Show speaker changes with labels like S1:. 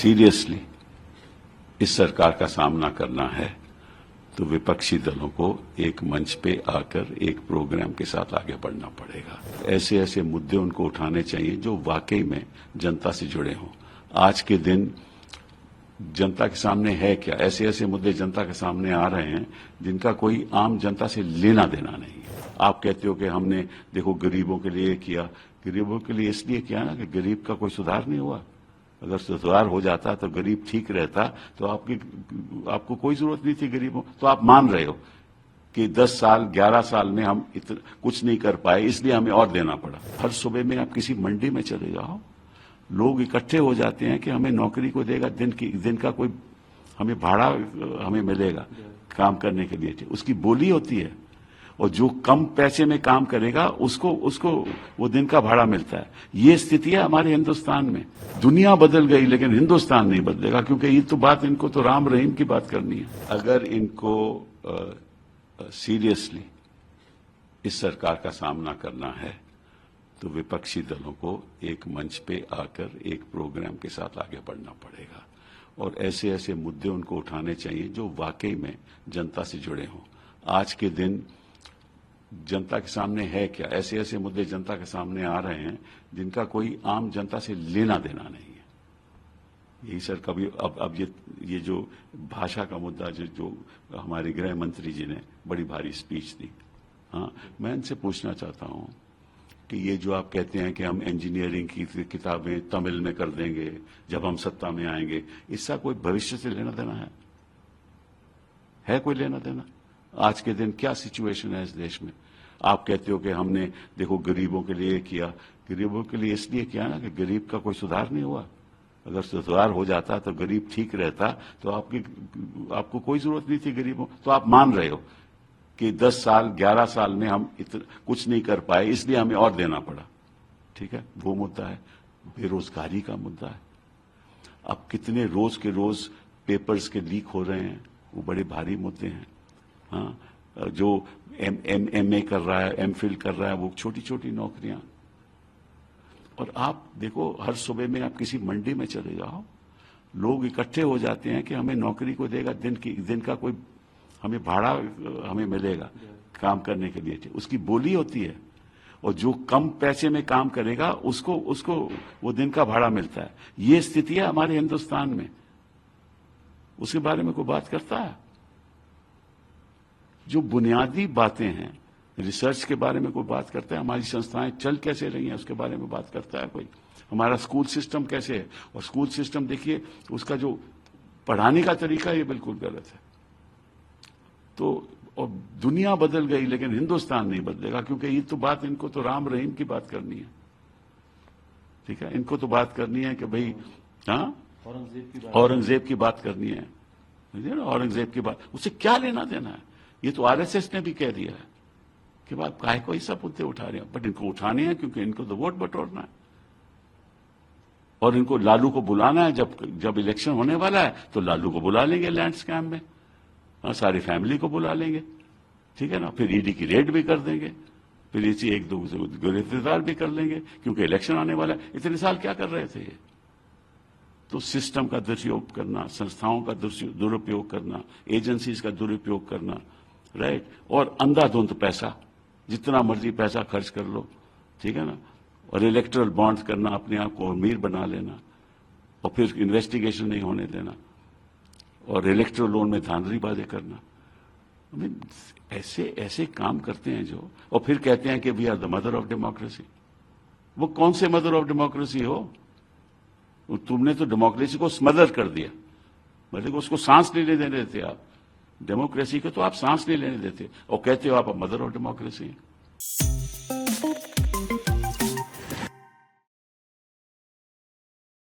S1: Seriously इस सरकार का सामना करना है तो विपक्षी दलों को एक मंच पे आकर एक प्रोग्राम के साथ आगे बढ़ना पड़ेगा। ऐसे ऐसे मुद्दे उनको उठाने चाहिए जो वाकई में जनता से जुड़े हों। आज के दिन जनता के सामने है क्या, ऐसे ऐसे मुद्दे जनता के सामने आ रहे हैं जिनका कोई आम जनता से लेना देना नहीं है। आप कहते हो कि हमने देखो गरीबों के लिए किया, गरीबों के लिए इसलिए किया ना कि गरीब का कोई सुधार नहीं हुआ। अगर सुधार हो जाता तो गरीब ठीक रहता तो आपको कोई जरूरत नहीं थी गरीबों। तो आप मान रहे हो कि 10 साल 11 साल में हम कुछ नहीं कर पाए, इसलिए हमें और देना पड़ा। हर सुबह में आप किसी मंडी में चले जाओ, लोग इकट्ठे हो जाते हैं कि हमें नौकरी को देगा, दिन का कोई हमें भाड़ा हमें मिलेगा काम करने के लिए, उसकी बोली होती है। और जो कम पैसे में काम करेगा उसको वो दिन का भाड़ा मिलता है। ये स्थिति है हमारे हिंदुस्तान में। दुनिया बदल गई लेकिन हिंदुस्तान नहीं बदलेगा, क्योंकि ये तो बात इनको तो राम रहीम की बात करनी है। अगर इनको सीरियसली इस सरकार का सामना करना है तो विपक्षी दलों को एक मंच पे आकर एक प्रोग्राम के साथ आगे बढ़ना पड़ेगा और ऐसे ऐसे मुद्दे उनको उठाने चाहिए जो वाकई में जनता से जुड़े हों। आज के दिन जनता के सामने है क्या, ऐसे ऐसे मुद्दे जनता के सामने आ रहे हैं जिनका कोई आम जनता से लेना देना नहीं है। यही सर कभी अब ये जो भाषा का मुद्दा जो हमारे गृह मंत्री जी ने बड़ी भारी स्पीच दी, हाँ, मैं इनसे पूछना चाहता हूं कि ये जो आप कहते हैं कि हम इंजीनियरिंग की किताबें तमिल में कर देंगे जब हम सत्ता में आएंगे, इसका कोई भविष्य से लेना देना है कोई लेना देना? आज के दिन क्या सिचुएशन है इस देश में? आप कहते हो कि हमने देखो गरीबों के लिए किया, गरीबों के लिए इसलिए किया ना कि गरीब का कोई सुधार नहीं हुआ। अगर सुधार हो जाता तो गरीब ठीक रहता तो आपको कोई जरूरत नहीं थी गरीबों। तो आप मान रहे हो कि 10 साल 11 साल में हम कुछ नहीं कर पाए, इसलिए हमें और देना पड़ा। ठीक है, वो मुद्दा है। बेरोजगारी का मुद्दा है। अब कितने रोज के रोज पेपर्स के लीक हो रहे हैं, वो बड़े भारी मुद्दे हैं। हाँ, जो एमए कर रहा है, एमफिल कर रहा है, वो छोटी छोटी नौकरियां। और आप देखो हर सुबह में आप किसी मंडी में चले जाओ, लोग इकट्ठे हो जाते हैं कि हमें नौकरी को देगा, दिन का कोई हमें भाड़ा हमें मिलेगा काम करने के लिए, उसकी बोली होती है। और जो कम पैसे में काम करेगा उसको वो दिन का भाड़ा मिलता है। ये स्थिति है हमारे हिंदुस्तान में। उसके बारे में कोई बात करता है? जो बुनियादी बातें हैं, रिसर्च के बारे में कोई बात करता है? हमारी संस्थाएं चल कैसे रही हैं उसके बारे में बात करता है कोई? हमारा स्कूल सिस्टम कैसे है? और स्कूल सिस्टम देखिए, उसका जो पढ़ाने का तरीका ये बिल्कुल गलत है। तो और दुनिया बदल गई लेकिन हिंदुस्तान नहीं बदलेगा, क्योंकि ये तो बात इनको तो राम रहीम की बात करनी है। ठीक है, इनको तो बात करनी है कि भाई हाँ, औरंगजेब की बात करनी है। औरंगजेब की बात, उससे क्या लेना देना है? ये तो आरएसएस ने भी कह दिया है कि बात काहे कोई सब मुद्दे उठा रहे हैं, बट इनको उठाने हैं क्योंकि इनको तो वोट बटोरना है। और इनको लालू को बुलाना है, जब इलेक्शन होने वाला है तो लालू को बुला लेंगे लैंड स्कैम में, सारी फैमिली को बुला लेंगे। ठीक है ना, फिर ईडी की रेड भी कर देंगे, फिर इसी एक दो गिरफ्तार भी कर लेंगे क्योंकि इलेक्शन आने वाला है। इतने साल क्या कर रहे थे ये? तो सिस्टम का दुरुपयोग करना, संस्थाओं का दुरुपयोग करना, एजेंसीज का दुरुपयोग करना, राइट। और अंधाधुंध पैसा, जितना मर्जी पैसा खर्च कर लो, ठीक है ना। और इलेक्टोरल बॉन्ड्स करना, अपने आप को अमीर बना लेना, और फिर इन्वेस्टिगेशन नहीं होने देना, और इलेक्टोरल लोन में धांधलीबाजी करना। ऐसे ऐसे काम करते हैं जो, और फिर कहते हैं कि we are the mother of democracy. वो कौन से मदर ऑफ डेमोक्रेसी हो? तुमने तो डेमोक्रेसी को स्मदर कर दिया, मतलब उसको सांस नहीं लेने देते आप। डेमोक्रेसी को तो आप सांस नहीं लेने देते और कहते हो आप मदर ऑफ डेमोक्रेसी हैं।